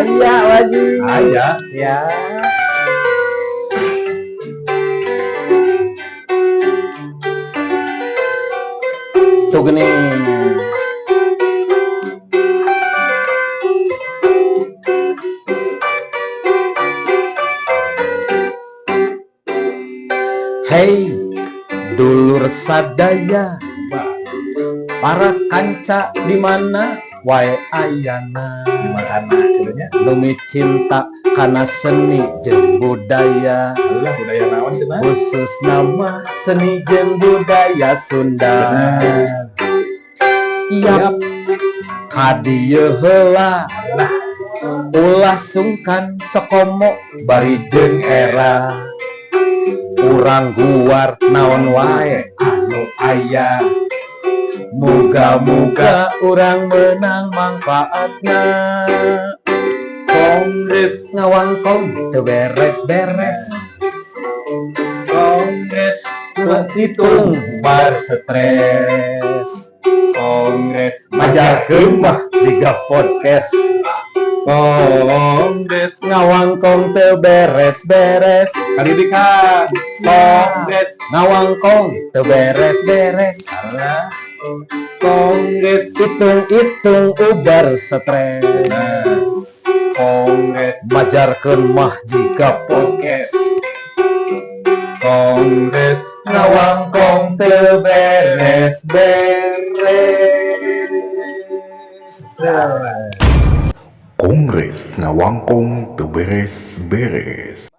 Aya lagi. Aya. Ya. Tuh gini. Hei, dulur sadaya, para kanca di mana wae ayana, Gimana sebenarnya? demi cinta kana seni jeung budaya, Allah budaya naon cenah? khusus nama seni jeung budaya Sunda. Iya, hadieu heula ulah sungkan sekomo bari jeung era, urang guar naon wae anu aya, muga-muga urang menang manfaatna. Kongres ngawangkong teu beres-beres, kongres hitung bar stres, kongres majarkeun mah jiga podcast, kongres ngawangkong teu beres-beres, Kadidikan. kongres ngawangkong teu beres-beres, kongres hitung-hitung ubar stres, kongres majarkeun mah jiga podcast, kongres ngawangkong teu beres-beres. Kongres ngawangkong teu beres-beres.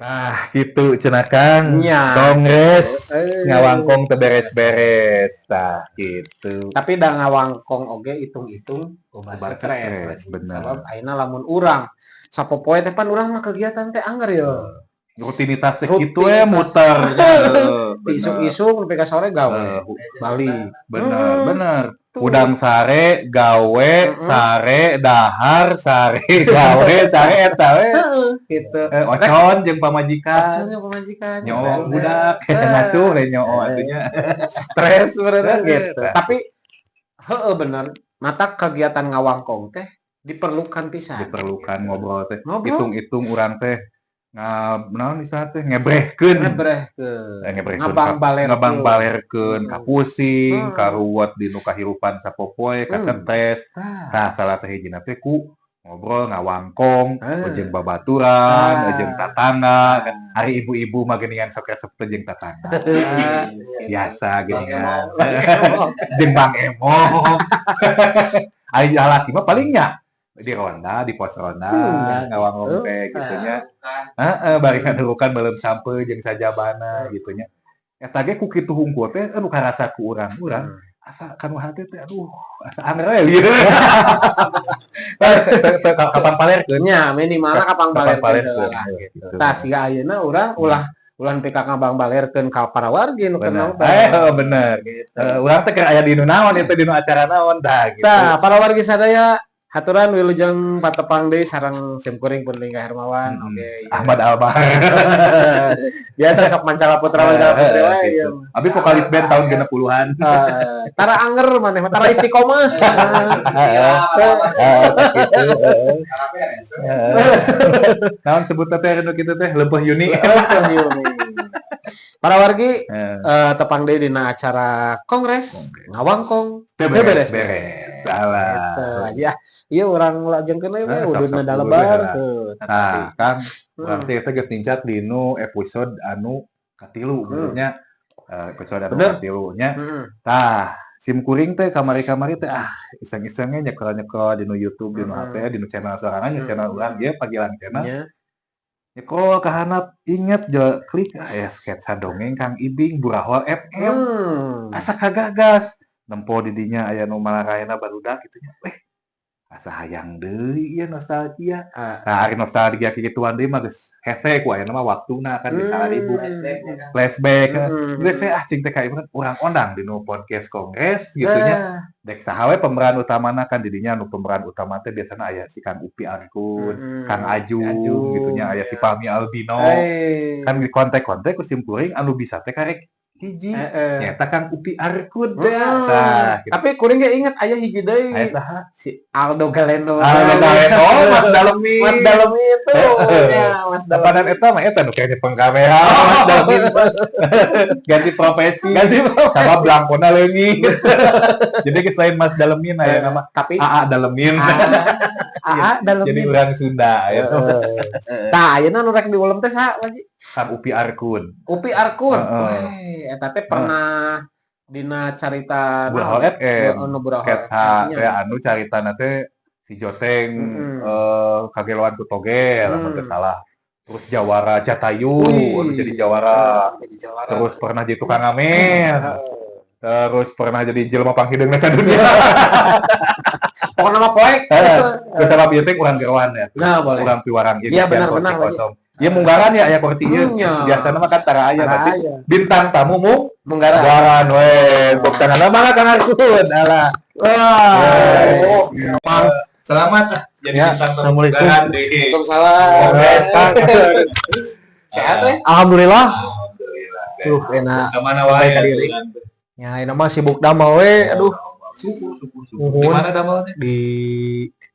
Nah, gitu cenah Kang. Nya. Kongres ngawangkong teu beres-beres. Tah, gitu. Tapi da ngawangkong oge hitung-hitung ubar Ubar stres. stres, bener. Sabab ayeuna lamun urang sapopoe teh pan urang mah kegiatan teh anggar ya. Rutinitas teh Rutinitas. kitu we muter. Isuk-isuk nepi ka sore gawe. Bali. Bener. Udang sare, gawe, sare, dahar, sare, gawe, sare eta we. Gitu. Ocon jeung pamajikan. Acaranya pemajikan. Nyoo budak, ngasuh we nyoo atunya. Stres beneran gitu. Nah. Tapi heeh bener, mata kegiatan ngawangkong teh diperlukan pisan. Diperlukan ngobrol teh. Ngobrol. Hitung-hitung urang teh naon bisa teh ngebrehkeun. Ngebrehkeun. Ngabang balerkeun ka pusing, Hmm. ka ruwet dinu kahirupan sapopoe, ka stres. Nah, salah sahijina teh ku ngobrol ngawangkong, jeung babaturan, jeung tatangga, kan hari ibu-ibu mah geuningan sok resep teh jeung tatangga. Biasa geuningan. Jeung Bang Emo. Ari lalaki mah palingnya di ronda, di pos ronda, ngawangong teh gitu nya. Heeh, bari ngadurukan beuleum sampeun jeung sajabana gitu nya. Eta ge ku kitu hungkul teh anu karasa ku urang-urang asa kanu hate teh aduh asa anger we lieu. Kapan palerkeun Nya minimalna kapang balerkeun palerkeun gitu. Tah siga ayeuna urang ulah PKK Bang balerkeun ka para wargi nu bener. kenal. Bener. Urang teh keur aya di nu naon itu di nu acara naon dah gitu. Tah para wargi sadaya haturan wilujeng patepang deui sareng simkuring Punding Hermawan. Oke. Ahmad Albar. Biasa sok Mancala Putra wae Gitu. Abi vokalis band tahun 60-an. Tara anger maneh mah tara istiqomah. Naon sebutna teh anu kitu teh leumpeuh Yuni. Para wargi tepang deui dina acara kongres ngawangkong Teu teu beres-beres. Salah. Gitu. Ya, ieu urang lajengkeun we ududna sok-sok dalebar dulu, teu. Nah, Kang, urang teh geus nincat dinu episode anu katilu benernya. Episode anu Bener. katilu nya. Heeh. Tah, simkuring teh kamari-kamari teh iseng-isengnya nyekel-nyekel dinu YouTube, dinu HP, dinu channel sorangan, dinu channel urang ge Pagilang channel. Nya. Nyekel ka handap inget klik sketsa dongeng Kang Ibing Burahol FM. Asa kagagas. Nempo di dinya aya nu malaraena barudak kitu nya. Asa hayang deui ieu nostalgia. Nah, ari nostalgia kikituan deui mah geus hese ku ayeuna mah waktuna kan di salaribu. Flashback. Geus saya cing teh ka ieu urang ondang dinu podcast kongres gitu nya. Dek saha we pemeran utamana kan di dinya anu pemeran utama teh biasana aya si Kang Upi Arkun, Kang Ajung gitu nya, aya si Fahmi Albino. Kan di kontak-kontak ku simkuring anu bisa teh karek hiji. Nyata Kang Upi Arkun teh. Nah, Tapi kuring ge inget aya hiji deui. aya saha? Si Aldo Galeno. Aldo Galeno Mas Dalemin. Mas Dalemin itu. Ya, Mas Depanan eta mah eta nu kayaknya pengkamera Mas Dalemin. Ganti profesi. Sama Blankona leungit. Jadi selain Mas Dalemin aya nama tapi AA Dalemin. AA Dalemin. Jadi orang Sunda ya. Tah, ayeuna nu rek diulem teh saha, Pak Ji? Kang Upi Arkun. Upi Arkun. Heeh. Eta teh pernah dina carita Burahol FM. nu Burahol Sketsa FM-nya. teh anu caritana teh si Joteng kageloan ku togel lamun teu salah. Terus Jawara Jatayu anu jadi Jawara. Jadi Jawara. Terus pernah jadi tukang ngamen. Terus pernah jadi jelema panghideung sadunya. Pokoknya nama poek. Terus sama bieu teh urang gerwan ya. Nah, boleh. Urang piwarang ini Iya, benar, kursi benar, kosong. Ya munggaran ya aya kursi ieu. Iya. Biasana mah kan tara aya Tara tapi aya. bintang tamu Munggara. munggaran we. Tepuk tangan mangga Kang Arkun. Alah. Wah. Mang selamat jadi Ya, bintang tamu Assalamualaikum. munggaran di Waalaikumsalam. Sehat teh? Alhamdulillah. Alhamdulillah. Enak. Kemana wae Baik diri. Ya, ini mah sibuk damel we. Aduh, Di mana damelnya? di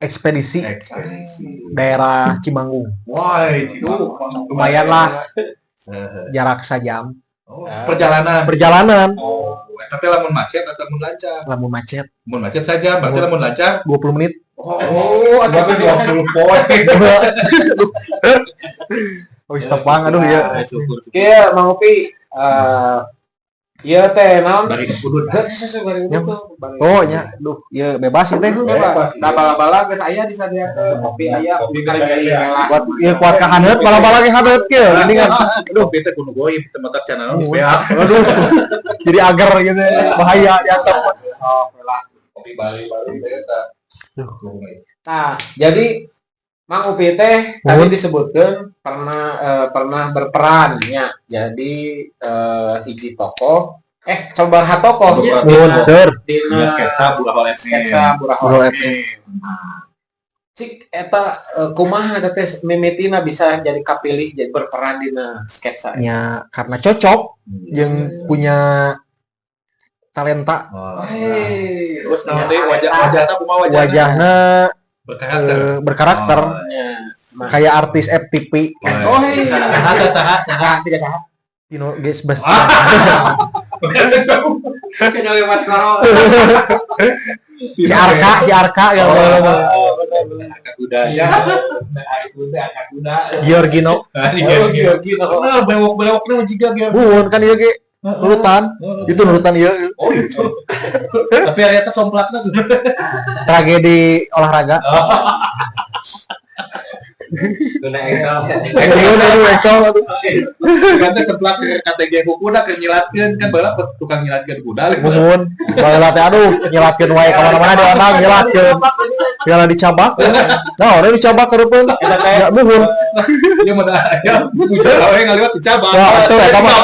ekspedisi Ekspedisi. daerah Cimanggung. Woi, Ciduk. Lumayan lah. Jarak sajam. Oh, perjalanan. Perjalanan Tapi lamun macet atau lamun lancar? lamun macet Lamun macet saja, berarti lamun lancar. 20 menit. Oh, ada 20 poin. Wis tepang aduh ya. Syukur. Kieu Mang Upi ieu teh naon? Bari kudut. Oh nya, duh, ya bebas ya teh. Da bala-bala geus aya disadiakeun kopi aya kari melah. Buat ieu kuat ka haneut bala-bala ge haneut kieu. Ini kan Aduh, kita kudu goib teu matak channel geus beak. aduh. Jadi agar gitu bahaya diantep. Kopi bali-bali teh eta. Nah, jadi Mang Upi teh tadi disebutkan pernah berperan ya. Jadi hiji tokoh coba tokoh nya Nuhun, Sir. dina Sketsa Burahol sketsa Burahol Burahol FM. Cik eta kumaha teh mimitina bisa jadi kapilih jadi berperan dina sketsa. Ya, karena cocok yang punya talenta. Hei, Terus naon deui wajahna kumaha wajahna? Wajahnya Berkarakter. berkarakter kayak artis FTP. Oh, iya. Saha Tidak salah. Pino guys best. Kena Mas Karo. Si Arka yang Angkat kuda ya. Angkat kuda. Giorgino. Oh, bewok-bewoknya juga dia. Bun kan ieu ge nurutan. Itu nurutan ieu. Oh itu. Tapi ternyata somplaknya tuh. Tragedi olahraga. Kena engkau. Aduh ecol aduh. Kan teh semplak KTG kuda keur nyilatkeun kan baheula tukang nyilatkeun kuda. Muhun. Baheula teh aduh nyelatkeun wae ka mana-mana di onang nyelatkeun. Piala dicabak. Nah, orang dicabak kereupeun. Ya muhun. Ieu mah aya bujana we ngaliwat dicabak. Wah, atuh eta mah.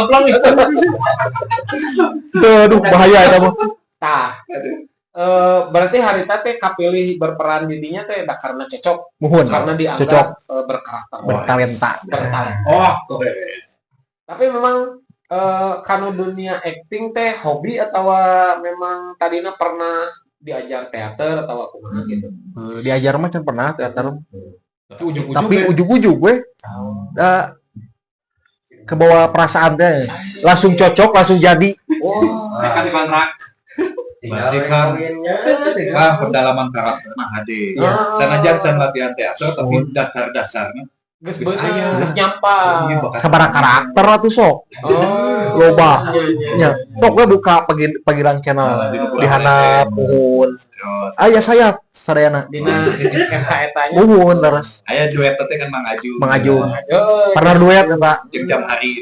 Aduh bahaya eta mah. Tah. Berarti harita teh kapilih berperan didinya teh karena cocok Muhun. karena Cocok. dianggap berkarakter Bertalenta. bertalenta. Oh, beres. Tapi memang kanu dunia acting teh hobi atau memang tadinya pernah diajar teater atau kumaha gitu. Diajar mah can pernah teater. Tapi Ujung-ujung ujug-ujug we da kebawa perasaan teh langsung cocok langsung jadi. Oh, kan dikontrak. Berarti kan pendalaman karakter mah hade. Sanajan can latihan teater tapi dasar-dasarnya geus geus aya. geus nyampang. Sabaraha karakter atuh sok. Oh, Loba. iya. Nya, sok we buka panggilan channel di handap muhun. Aya saya sadayana. Dina sketsa etanya. Muhun terus Aya duet teh kan Mang Aju. Mang Aju. Yo, Pernah duet eta Jeung jam hari.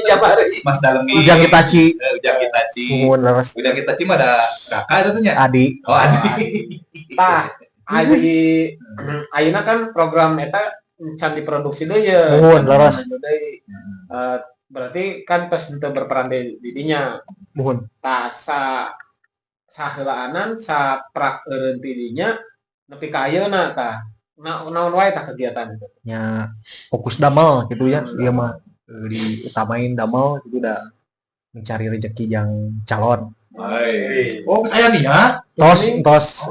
tiap hari. Mas Dalemi. Ujang Itachi. Ujang Itachi. Muhun terus Ujang Itachi mah ada kakak itu nya. Adi. Oh, Adi. Tah, ayeuna kan program eta can diproduksi deui ya. Muhun leres. Berarti kan pas teu berperan di dinya. Muhun. Tah saheulaanan saprak eureun ti dinya nepi ka ayeuna tah. Naon wae tah kegiatan itu. Nya fokus damel gitu ya. Ieu mah diutamain damel itu udah mencari rezeki yang calon. Oh, saya niat. Tos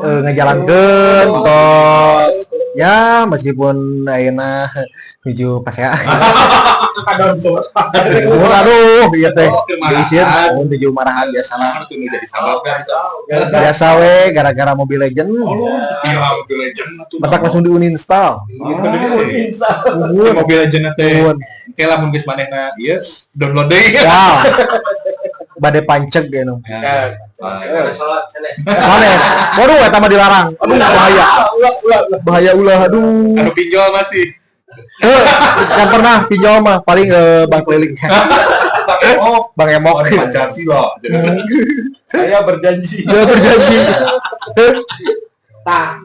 ngejalankeun tos Ya meskipun ayeuna menuju pasea. Aduh, iya teh. Diisin menuju marahan biasalah. Jadi sabab Biasa we gara-gara Mobile Legend. Batak langsung di-uninstall. Mobile Legends teh. Kayak lamun geus manehna ieu download deui. Ya. Bade panceg ge nu. Sanes. Waduh eta mah dilarang. Aduh bahaya. Bahaya ulah aduh. Anu pinjol masih. Yang pernah pinjol mah paling Bang Keliling. Bang Emok. Pancasila. Saya berjanji. Dia berjanji. Tah.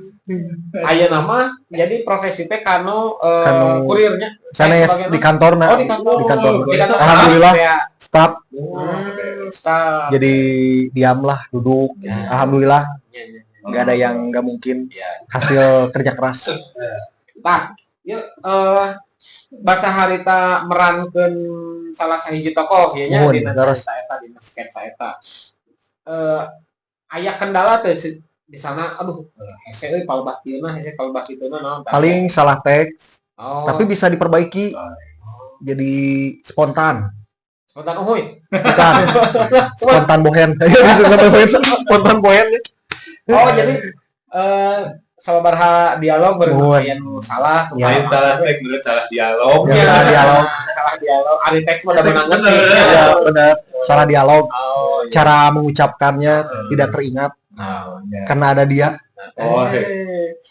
Aya nama jadi profesi teh kanu Kanu kurirnya. sanes di kantorna. Oh, di kantor. Di kantor. Di kantor. Alhamdulillah Ya. staff Staff. jadi diam lah duduk. Alhamdulillah Ya, ya. nggak ada yang nggak mungkin hasil kerja keras. Tah, ya bahasa harita merankeun salah sahiji tokoh ya nya Nuhun, dina terus. cerita eta dina sketsa eta. Aya kendala teh di sana aduh hese euy palebah kieu na hese palebah kitu na naon tah. Paling salah teks Oh, tapi bisa diperbaiki jadi spontan. spontan uhuy. Bukan spontan bohen. Spontan bohen. Oh, jadi sabaraha dialog Nuhun. beurang aya nu salah, nu Ya. Lain salah teh bener salah dialog. Ya, salah dialog. salah dialog. Ari teks mah udah menang ngerti. Ya benar. Salah dialog. Oh, ya. Cara mengucapkannya tidak teringat karena ada dia. Oh,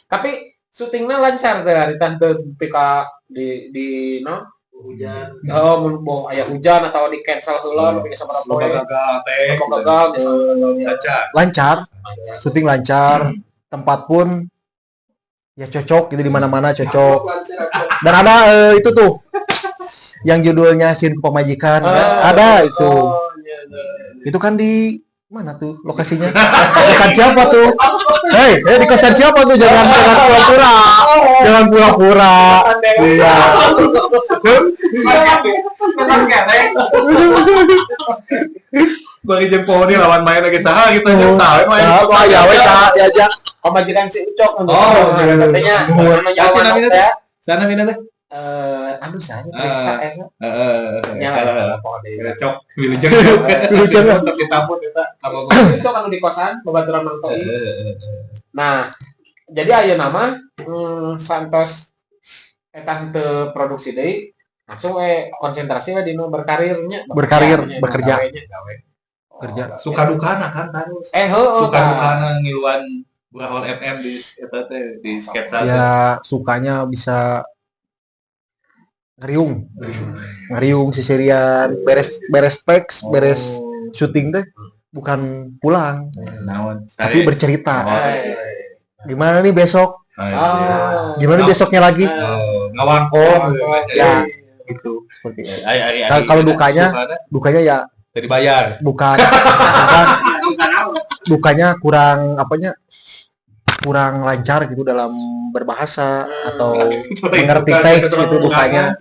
Tapi syutingnya lancar teh hari teh pika di no hujan. Oh, mun aya hujan atau di cancel heula nu bisa sabaraha poe. gagal teh. Gagal bisa Lancar. Lancar, syuting lancar, tempat pun ya cocok gitu di mana-mana cocok. Dan ada itu tuh yang judulnya Sin Pemajikan ada itu. Itu kan di mana tuh lokasinya? Kosan siapa tuh? Hei, di kosan siapa tuh? Jangan pura-pura. Jangan pura-pura. Iya. Bagi jeung pohon lawan main lagi saha gitu jeung saha main. Wah, ya wes diajak. Pemajikan si Ucok untuk Oh, katanya Sana menjawab ya. Sana mina teh. Aduh saya bisa eta. Heeh. Ya, pokoknya. Cocok wilujeng. Wilujeng. Tapi tampun eta kalau Ucok anu di kosan babaturan Mang Toi. Nah, jadi aya nama Santos eta teu produksi deui langsung konsentrasi we dinu berkarirnya Berkarir, bekerja bekerja. gawe. Kerja. suka dukana kan terus. Heuh Suka dukana ngiluan Burahol FM di eta teh di sketsa. Ya sukanya bisa ngeriung, ngeriung sisirian, beres teks, beres syuting teh bukan pulang, Naon? tapi bercerita. Oh, Gimana nih besok? Oh. Gimana besoknya lagi? ngawangkon. Ya, gitu. Seperti itu. Ari Kalau dukanya ya tadi bayar. bukan, dukanya kurang apanya? Kurang lancar gitu dalam berbahasa atau mengerti teks gitu dukanya.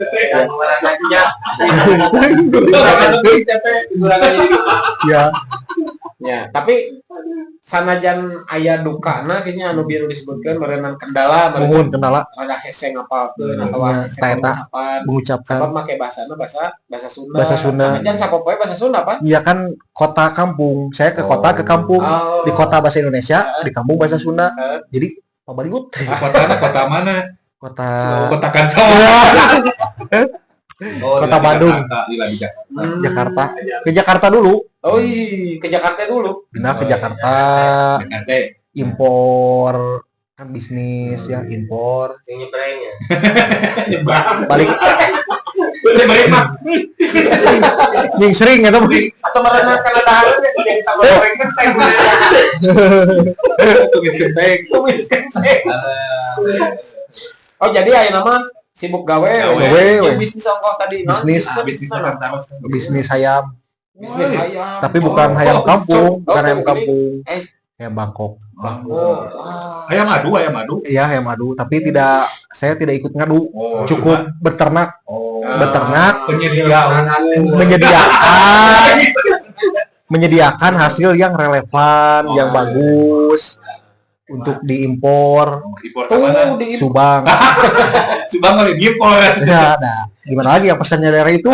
Ya, Ya, tapi sanajan aya dukana kayaknya anu biru disebutkan merenang kendala, mohon kendala ada hese ngapalkeun atau Ya, hese taeta. pengucapan. mengucapkan. Sebab make bahasana bahasa Sunda. Bahasa Sunda. Sanajan sapopoe bahasa Sunda, Pak. Iya kan kota kampung. Saya ke kota ke kampung. Oh. Di kota bahasa Indonesia, di kampung bahasa Sunda. Jadi pabaliut. Kota mana? Kota Kota Kansau. Oh, Kota Bandung. Jakarta. Jakarta. Ke Jakarta dulu. Oh, ke Jakarta dulu. Pindah ke Jakarta. Impor kan bisnis ya, impor. Balik yang sering ya teman. Atau merenang Kanada jadi sama goreng genteng. Tumis genteng. Tumis genteng. Oh, jadi aya nama sibuk gawe. Gawe, Yang we. bisnis ongkoh tadi, no? Bisnis. Bisnis kan terus. Bisnis ayam. Bisnis ayam. Tapi bukan Oh, ayam oh, kampung, bukan oh, ayam ini. kampung. Eh. Ayam Bangkok. Oh, Ayam madu. Iya, ayam madu, tapi saya tidak ikut ngadu. Oh, Cukup beternak, beternak, penyedia menyediakan hasil yang relevan, yang bagus. untuk diimpor Impor ke mana? Tuh di Subang. Subang kali impor. Ya, nah, gimana lagi yang pesannya daerah itu?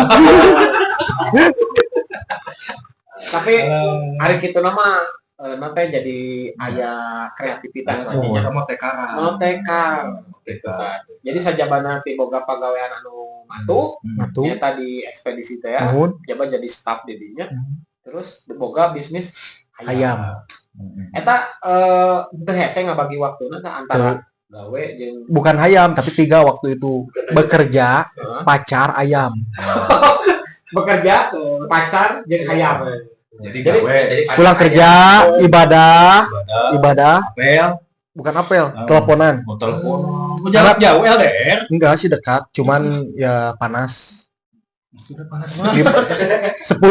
tapi hari kitu nama nanti jadi aya kreativitas Oh, wajahnya. mau tekara. Notekar gitu kan. Jadi sajabana ti boga pagawean anu matu Matu, nyata di ekspedisi teh ya. namun Jabat jadi staff di dinya. Terus boga bisnis ayam. Eta teu hese ngabagi waktuna teh antara gawe jeung Bukan ayam, tapi 3 waktu itu. Bekerja, pacar, ayam. bekerja, pacar jeung hayam. Jadi Jadi- gawe, Pulang kerja, ibadah, apel, bukan apel, teleponan. mau telepon. Mau jarak jauh LDR. Enggak sih dekat, cuman ya panas. Sudah panas. 10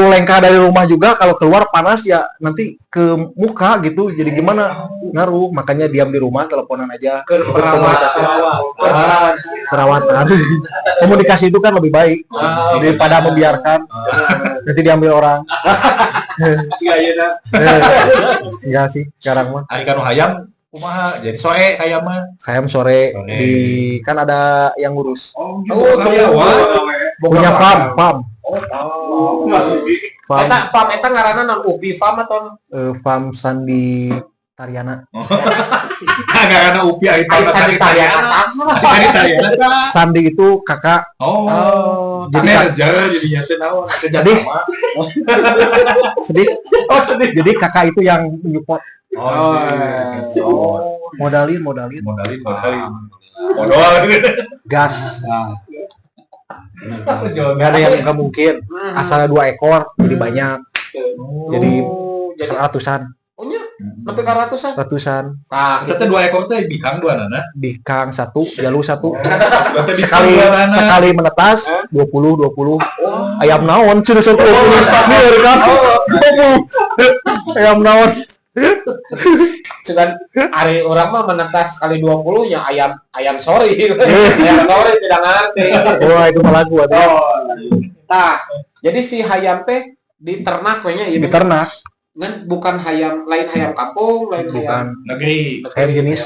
lengkah dari rumah juga kalau keluar panas ya nanti ke muka gitu. Jadi gimana? Ngaruh. Makanya diam di rumah, teleponan aja. Perawatan. Komunikasi itu kan lebih baik daripada membiarkan nanti diambil orang. Enggak sih, sekarang mah Hari kanu hayam kumaha jadi sore hayam mah. ayam sore Sore. di kan ada yang ngurus. Oh, Punya farm. Farm, Eta ngaranna nang UPI farm atau farm Sandi Tariana. Agak karena upi ari Ai Sandi Tariana sama. Sandi Tariana. Sandi itu kakak. Oh, Jadi manajer jadinya teh naon? Jadi- sedih. Jadi kakak itu yang menyupport. Oh, Modalin modalin. gas. Nggak ada yang nggak mungkin. Asal 2 ekor jadi banyak. Jadi jadi ratusan. oh nya nepi ka ratusan. Tah, Kita teh 2 ekor teh bikang 2 nana. Bikang 1, jalu 1. Berarti Sekali bikang 2 nana. sekali menetas 20. Ayam naon cenah 20. Biar kan. 20. Ayam naon. Cuman hari orang mah menetas kali 20 nya ayam sore. Ayam sore tidak ngerti. Wah, itu mah lagu atuh. Tah, jadi si hayam teh diternak we nya ieu. Diternak, Kan bukan hayam lain hayam kampung, lain hayam bukan Negeri. ayam jenis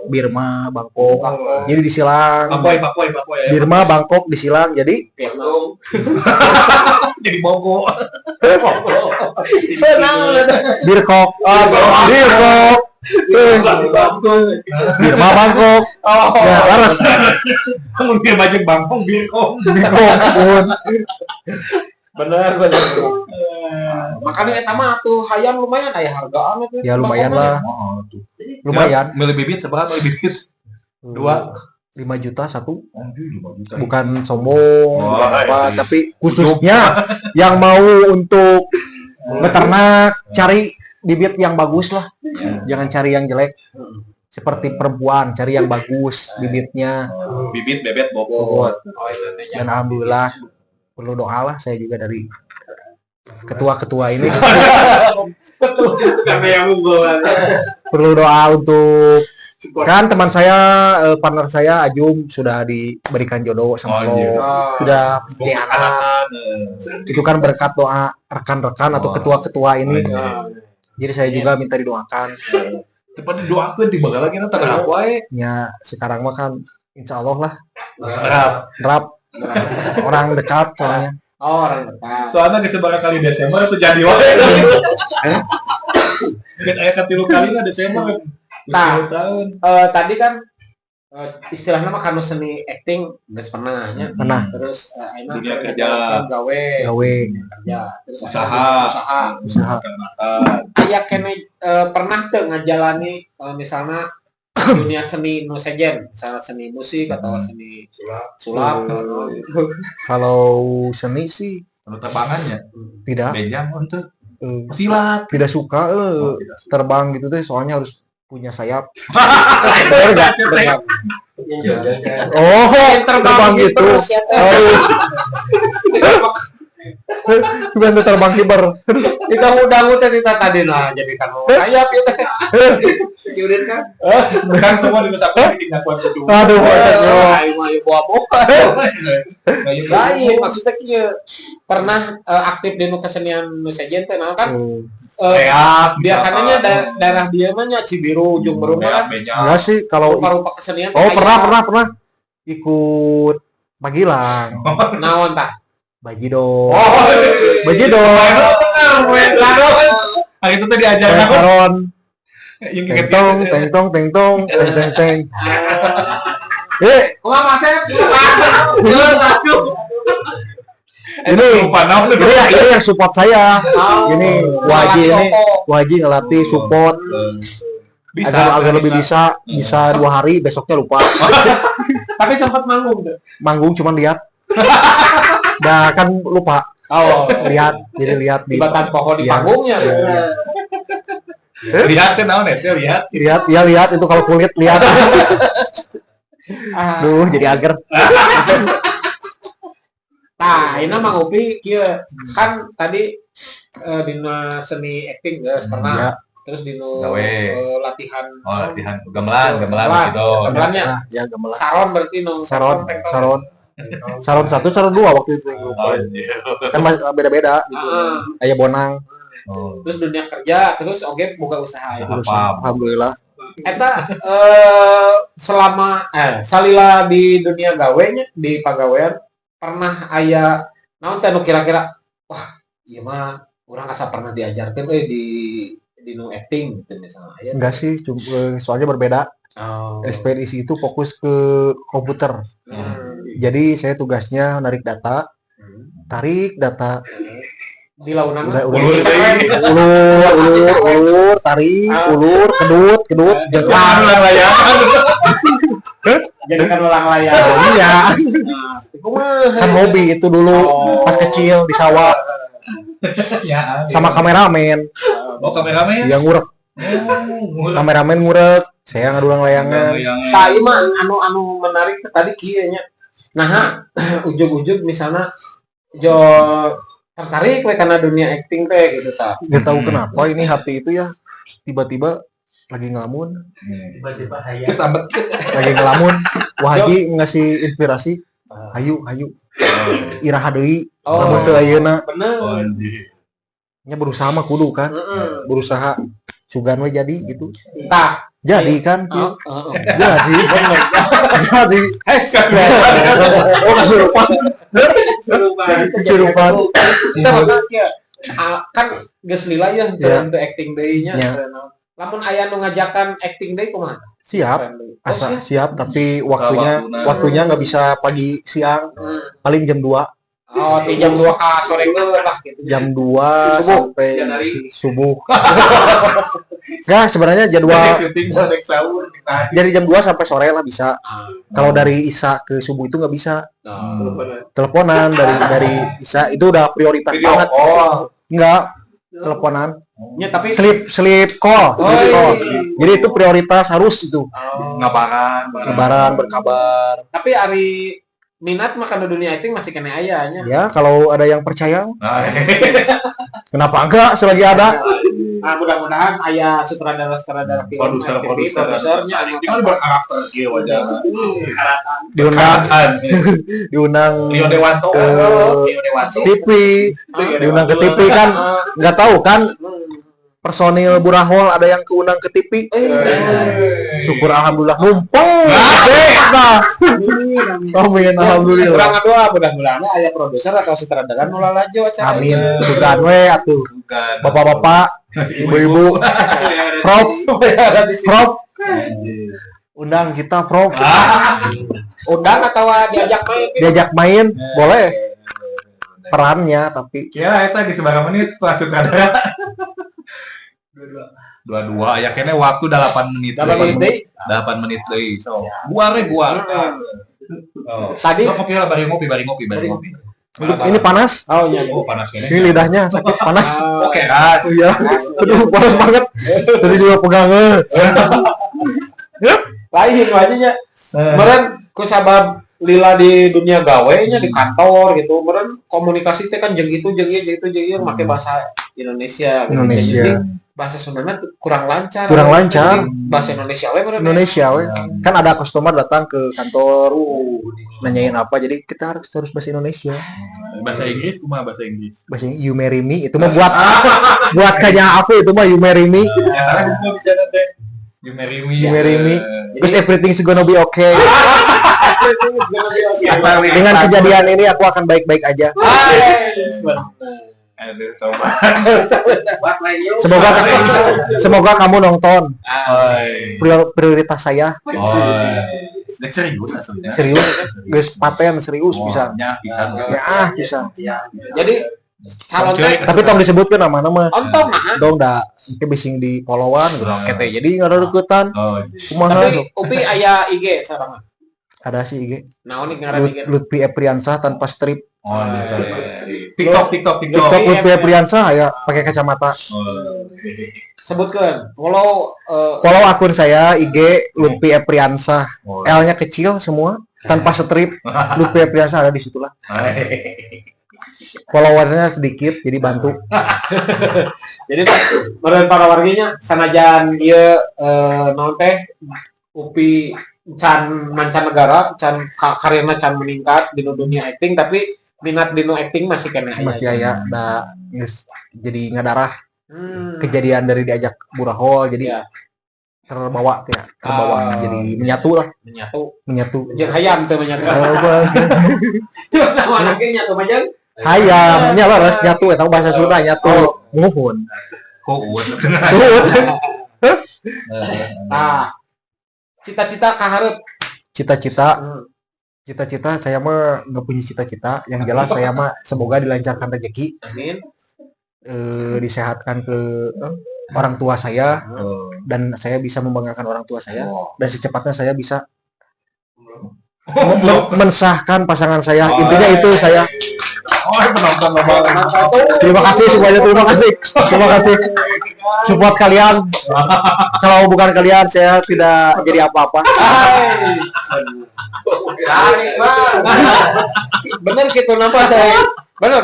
Birma, Bangkok. Jadi disilang. Papoy. Birma, Bangkok disilang. Jadi Vietnam. Jadi bogo. Birkok. Birkok. Birma, Bangkok. Ya, laras. Mun dia bajeng bangkong birkong. Birkok. Bener. Makanya eta mah tuh hayam lumayan aya hargaan itu. Ya lumayan lah. Lumayan. Milih bibit seberapa milih bibit? 2. 5 juta satu. 5 juta. Bukan sombong, Oh, bukan apa, iya. tapi khususnya yang mau untuk beternak cari bibit yang bagus lah. Jangan cari yang jelek. Seperti perempuan, cari yang bagus bibitnya. Bibit bebet bobo. Bobot. Oh itu teh. Dan alhamdulillah perlu doa lah saya juga dari ketua-ketua ini. Karena yang unggul. Perlu doa untuk kan teman saya, partner saya Ajum sudah diberikan jodoh sama Oh, Allah. iya. Sudah punya anak. Itu kan berkat doa rekan-rekan atau ketua-ketua ini. Jadi saya juga minta didoakan. Tepat didoakeun tiba lagi nanti ada apa we? Ya sekarang mah kan insya Allah lah Rap. orang dekat soalnya. Oh, orang dekat. Soalnya di sebarang kali Desember itu jadi wae. Geus aya katilu kalina Desember. Nah. Tahun. Tadi kan istilahnya mah kanu seni acting geus pernah nya. Pernah. Terus ayeuna Dunia kerja. gawe Gawe kerja. Terus Usaha. usaha. Aya kene pernah teu ngajalani misalnya dunia seni nu sejen, misalnya seni musik atau seni sulap. Kalau seni sih Anu tepangannya tidak bejang untuk eh, silat. tidak suka terbang gitu teh soalnya harus punya sayap. Bener enggak? Oh, terbang gitu. Bukan terbang kibar. Kita udang teh kita tadi nah jadi kanu sayap ieu teh. Si Udin kan. Kan tuh di masa apa bikin akuan itu. Aduh, Ayo mah bawa lain maksudnya kieu pernah aktif di nu kesenian nu sejen teh naon kan biasanya daerah dia mah nya Cibiru, Ujung Berung kan. Enggak sih kalau Rupa-rupa kesenian. oh pernah ikut Magelang. Naon tah? Bajido. Oh, Bajido. Ah itu tadi diajar aku. Saron. Yang Teng tong teng teng. kumaha Mas Sep? Ini yang support saya. Ini Waji ngelatih support agar lebih bisa 2 hari besoknya lupa. Tapi sempat manggung tuh. Manggung cuman lihat. Dah kan lupa. Oh, Lihat di batang pohon di Iya. panggungnya. Lihat kan naon ya, lihat. lihat itu kalau kulit lihat. Duh, jadi ager. Nah, ini mah ngopi kieu. Kan tadi dina seni acting geus pernah. Ya. Terus dino Gawe. latihan. Oh, latihan gamelan gitu. Gamelannya. Nah, ya gemelan. Saron berarti no. Saron 1, Saron 2 waktu itu. Kan beda-beda gitu. Aya Bonang. Terus dunia kerja, terus oke buka usaha. Terus, alhamdulillah. Eta selama salila di dunia gawenya di pagawean pernah aya naon teh nu kira-kira wah ieu mah urang asa pernah diajarkeun di nu acting gitu misalnya aya. Enggak sih, soalnya berbeda. Oh. Ekspedisi itu fokus ke komputer. Jadi saya tugasnya narik data, tarik data, Di launan udah Ulur. ulur, tarik, ulur, kedut, Jangan ulang layar. Jadikan ulang layar. Iya, Kumaha? kan hobi itu dulu pas kecil di sawah Ya. sama kameramen Oh, kameramen. yang ngurek. Kameramen ngurek, saya ngadulang layangan. Tah ieu mah anu menarik tadi kieu nya. Nah, ujug-ujug misalnya jo tertarik we karena dunia acting teh gitu tah. Gak tahu kenapa ini hati itu ya tiba-tiba lagi ngelamun, Kesambet. lagi ngelamun. Wahaji ngasih inspirasi, hayu, iraha deui, lamun teu ayeuna. Bener. Nya berusaha mah kudu kan, Heeh. berusaha sugan we jadi gitu. Tah, Jadi kan, heeh. jadi, jadi. Oh kesurupan. Kesurupan. Kita bakal kieu. Kan geus lila ya Ya. untuk acting deui nya. Ya. Lamun aya nu ngajakan acting deui kumaha? Siap, asa siap, tapi waktunya Waktunya. nggak bisa pagi siang, Hmm. paling jam 2. Oh, di jam 2 ka sore lah gitu. Jam 2 sampai Siang hari. subuh. Enggak, sebenarnya jadwal Syuting naik sahur. dari jam 2 sampai sore lah bisa. Ah. Kalau dari Isa ke subuh itu nggak bisa. Oh. Teleponan dari Isa itu udah prioritas Video banget. call. Enggak, teleponan. Ya tapi Sleep call. Oh, Sleep call. iya. Jadi itu prioritas harus itu. Ngabaran. Kabaran, berkabar. Tapi hari minat mah kana dunia acting masih kena aya nya. Ya, kalau ada yang percaya, Nah, kenapa enggak selagi ada? Nah, mudah-mudahan aya sutradara-sutradara film, produsernya Ini kan berkarakter dia wajah. Diundang Leo Dewanto. Ke Leo Dewanto. TV, diundang ke TV kan nggak tahu kan personil Burahol ada yang keundang ke TV. Syukur alhamdulillah numpang. Nah, amin alhamdulillah. Kurang doa mudah-mudahan aya produser atau sutradara nu lalajo acara. Amin. Dugaan we atuh. Bukan. Bapak-bapak, ibu-ibu, Prof, undang kita Prof. Undang atau diajak main. Diajak main boleh. Perannya tapi Kira eta di seberapa menit tuh sutradara? 22. Ya kene waktu 8 menit. 8 menit deui. 8 menit deui. So, gua. Oh. Tadi Ngopi lah, bari ngopi. ini panas. oh iya. Oh, panas kene. Ini lidahnya sakit panas. Oke, gas. Oh iya. Aduh, panas banget. Tadi juga pegang. Lain wajahnya. Meren ku sabab lila di dunia gawe nya di kantor gitu. Meren komunikasi teh kan jeung itu jeung ieu make bahasa Indonesia. gitu. Indonesia. Jadi, bahasa Sundana tuh kurang lancar. Kurang lancar. Jadi, bahasa Indonesia we meren. Indonesia we. Kan ada customer datang ke kantor nanyain apa jadi kita harus bahasa Indonesia. Bahasa Inggris cuma bahasa Inggris. Bahasa You Marry Me itu mah buat kayaknya aku itu mah You Marry Me. Karena aku bisa nanti You Marry Me. You Marry Me. Terus everything's gonna be okay. Jadi Dengan kejadian ini aku akan baik-baik aja. Aduh, coba. Semoga kamu nonton. Oi. Prioritas saya Serius aslinya. serius, guys paten serius bisa. Bisa. Bisa. jadi calon teh Tapi tong disebutkan nama-nama. ontong nah. Dong dah itu bising di followan gitu kete. Jadi enggak ada deketan. Oh, Kumaha Tapi tuh? Upi aya IG sareng. Ada sih IG. Naon nih ngaran IG? Lutfi Epriansah tanpa strip. TikTok. TikTok Lutfi Epriansah ya pakai kacamata. Sebutkeun. Follow Follow akun saya IG Lutfi Epriansah. L-nya kecil semua tanpa strip. Lutfi Epriansah ada di situlah. Followernya sedikit jadi bantu. jadi meureun para warginya sanajan ieu naon teh Upi can mancanegara, can karirna can meningkat di dunia acting tapi minat di acting masih kena aya. Masih aya da geus jadi ngadarah Hmm. kejadian dari diajak burahol jadi Ya. terbawa jadi menyatu lah, menyatu. Jeung hayam teh menyatu. Coba. Nama anaknya nyatu mah jeung. Hayam nya leres nyatu eta bahasa Sunda nyatu. Muhun. Suut. Nah, cita-cita kaharep. Cita-cita saya mah nggak punya cita-cita, yang jelas saya mah semoga dilancarkan rezeki, Amin. disehatkan ke orang tua saya dan saya bisa membanggakan orang tua saya dan secepatnya saya bisa mensahkan pasangan saya. Intinya itu saya. Terima kasih semuanya, terima kasih support kalian. Kalau bukan kalian saya tidak jadi apa-apa. Bener gitu nampak teh. Bener.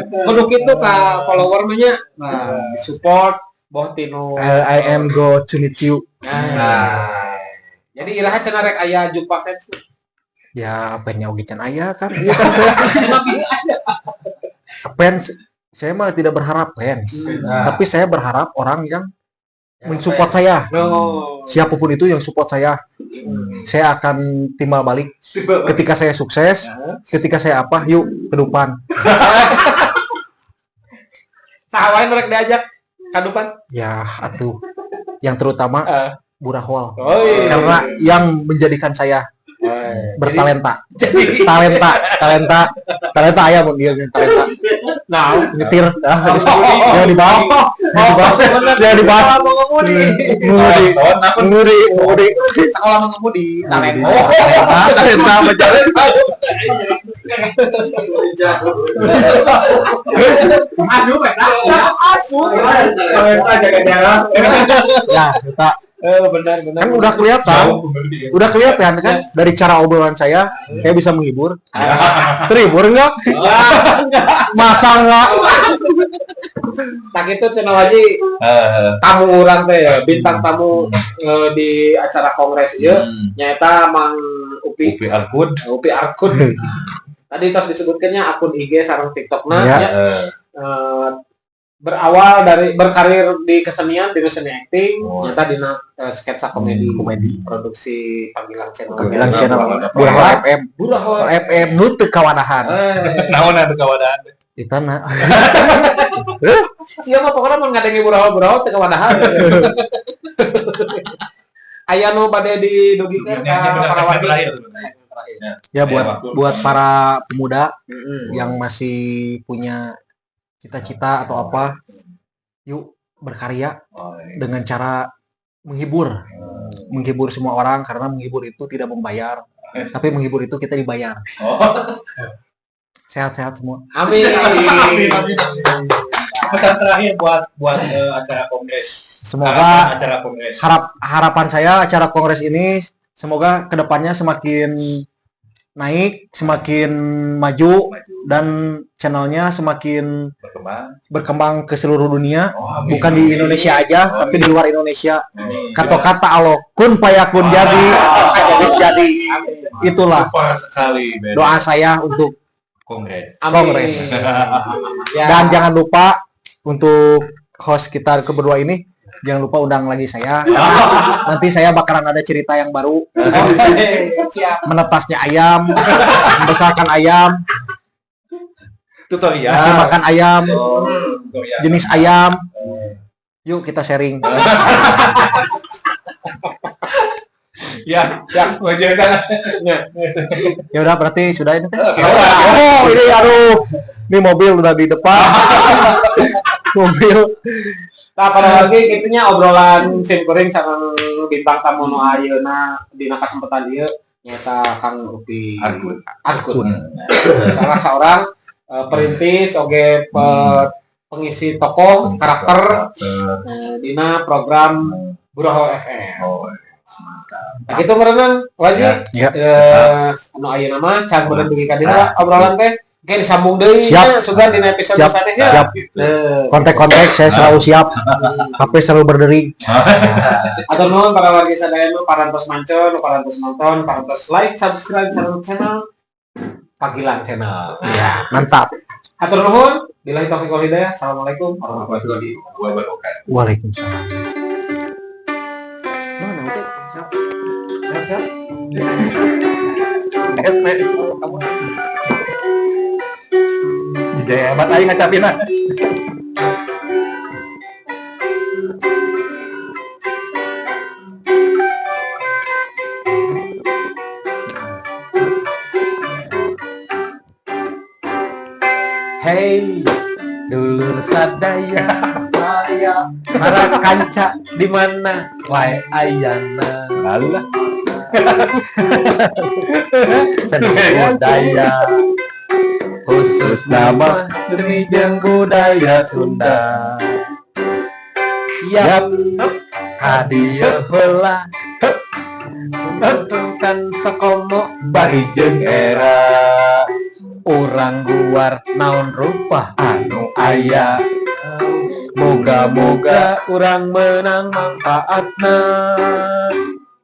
Kudu kitu ka follower mah nya. Nah, support boh tinu. I am go to meet you. Jadi iraha cenah rek aya jumpa fans. Ya pennya oge can aya kan. Iya kan saya. Fans saya mah tidak berharap fans, tapi saya berharap orang yang mensupport saya. Siapapun itu yang support saya akan timbal balik. Ketika saya sukses, ketika saya apa, yuk ke depan. Saha wae merek diajak ka depan. Ya, atuh. Yang terutama Burahol. Oh iya. Karena yang menjadikan saya bertalenta. Talenta ayam dia talenta. Nah, Nyetir jangan dibahas. Jangan dibahas. Ngudi. sekolah mengemudi talent. Talenta berjalan. Asuh Ya, kita benar. kan udah kelihatan kan dari cara obrolan saya bisa menghibur. Terhibur enggak? Masa enggak? Tak itu cenah lagi tamu orang teh ya, bintang tamu di acara kongres ieu nyaeta Mang Upi Arkun. Tadi tos disebutkannya akun IG sareng TikTokna Ya. nya, berawal dari berkarir di kesenian di seni acting nyata dina sketsa komedi produksi Panggilan Channel Burahol FM nu teu kawadahan. Naon ada kawadan? Itana. Siapa pokoknya mau ngadengi burahol teu kawadahan. Aya nu bade didugikeun ka para wargi. Ya buat para pemuda yang masih punya cita-cita atau apa, yuk berkarya dengan cara menghibur semua orang, karena menghibur itu tidak membayar, tapi menghibur itu kita dibayar. Sehat-sehat semua. Amin. Pesan terakhir buat acara kongres. Semoga Acara kongres. harapan saya acara kongres ini semoga kedepannya semakin naik, semakin maju, dan channelnya semakin berkembang ke seluruh dunia, bukan di Indonesia aja, tapi di luar Indonesia. Kata-kata Allah kun payakun jadi, jadi. Itulah Super sekali. doa saya untuk Kongres. Amin. Kongres. Ya. Dan jangan lupa untuk host kita kedua ini, jangan lupa undang lagi saya. Nanti saya bakalan ada cerita yang baru. Siap. Menetasnya ayam, membesarkan ayam, Tutorial. ngasih makan ayam, Tutorial. jenis ayam. Yuk kita sharing. Ya, wajar kan. Ya udah berarti sudah ini teh. Oke. Oh, ini aduh. Ini mobil udah di depan. Mobil. Nah, pada lagi kitunya obrolan simkuring sareng bintang tamu nu ayeuna dina kasempatan ieu nyata Kang Rupi Arkun. Salah seorang perintis oge pengisi tokoh karakter dina program Buraho FM. Nah, gitu merenang wajib Ya. anu ayeuna mah can meureun dugi ka dina obrolan teh ge disambung deui Siap. nya sugan dina episode Siap. sanesnya. Siap. Kontak-kontak saya selalu siap. HP selalu berdering. Atau nuhun para warga sadaya nu parantos mancon, nu parantos nonton, parantos like, subscribe sareng channel Pagilan Channel. Ya. Mantap. Atur nuhun, billahi taufiq wal hidayah. Assalamualaikum Warahmatullahi wabarakatuh. Waalaikumsalam. Mana itu? Siap. Kamu jadi hebat aing ngacapina. Hey, dulur sadaya, saya para kanca di mana? Wae ayana. Lalu lah. Seni budaya khusus nama seni jeung budaya Sunda. Yap, kadieu heula kan sakomo Bari jeung era urang guar naon rupa anu aya moga-moga urang menang manfaatna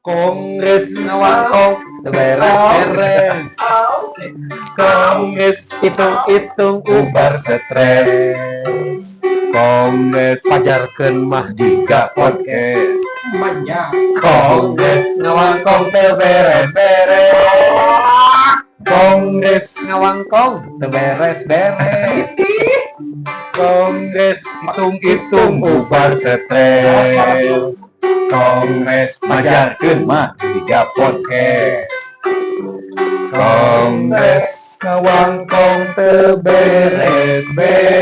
Kongres ngawangkong beres-beres Kongres hitung-hitung ubar stres. Kongres pajarkeun mah jika podcast. Kongres ngawangkong beres-beres Kongres ngawangkong beres-beres Kongres hitung-hitung ubar stres. Kongres pajarkeun mah jika podcast. Kongres ngawangkong teu beres-beres.